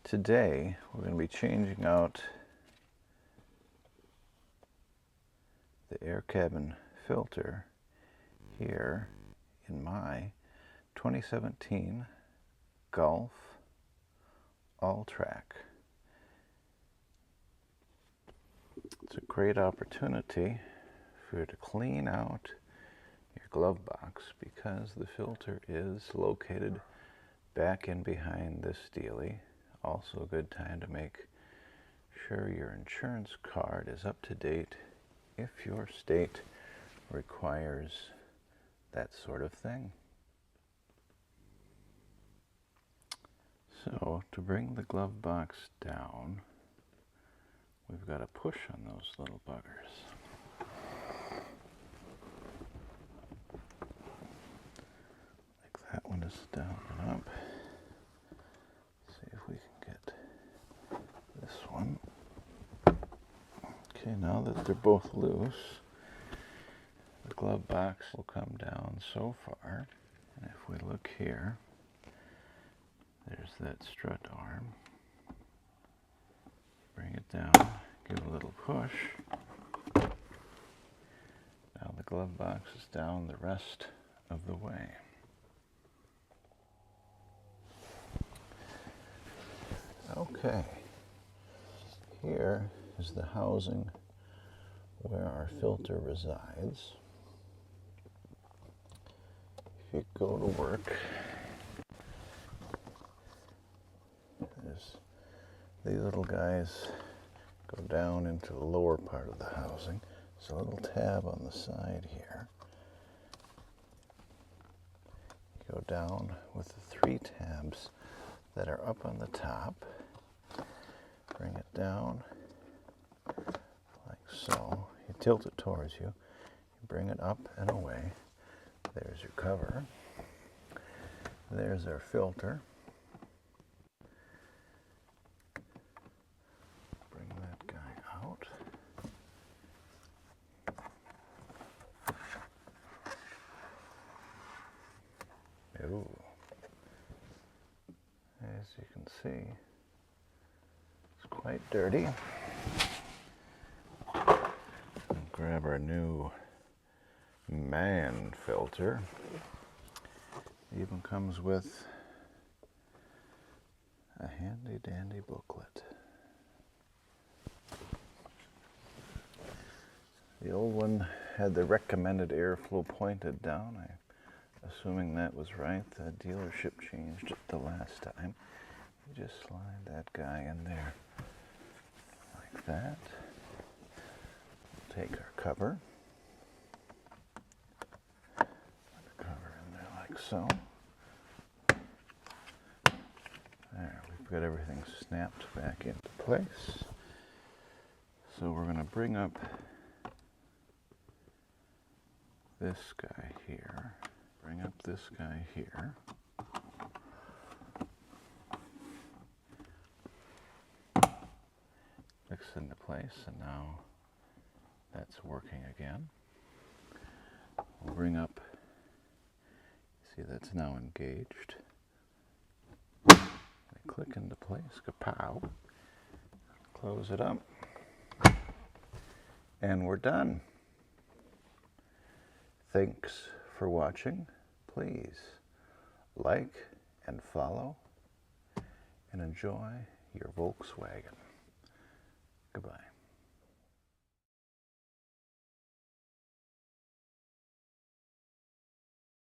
Today we're going to be changing out the air cabin filter here in my 2017 Golf Alltrack. It's a great opportunity for you to clean out your glove box because the filter is located back in behind this dealie. Also a good time to make sure your insurance card is up to date if your state requires that sort of thing. So to bring the glove box down, we've got to push on those little buggers. Like that one is down and up. See if we can get this one. Okay, now that they're both loose, the glove box will come down so far. And if we look here, there's that strut arm. Bring it down, give a little push. Now the glove box is down the rest of the way. Okay, here is the housing where our filter resides. If you go to work, these little guys go down into the lower part of the housing. There's a little tab on the side here. You go down with the 3 tabs that are up on the top. Bring it down like so. You tilt it towards you. You bring it up and away. There's your cover. There's our filter. Bring that guy out. Ooh. As you can see, it's quite dirty. We'll grab our new Mann filter. It even comes with a handy dandy booklet. The old one had the recommended airflow pointed down. I'm assuming that was right. The dealership changed it the last time. You just slide that guy in there like that. Take our cover. Put the cover in there like so. There, we've got everything snapped back into place. So we're going to bring up this guy here. Bring up this guy here. Clicks into place, and now that's working again. We'll bring up, see that's now engaged. They click into place, kapow. Close it up, and we're done. Thanks for watching. Please like and follow and enjoy your Volkswagen. Goodbye.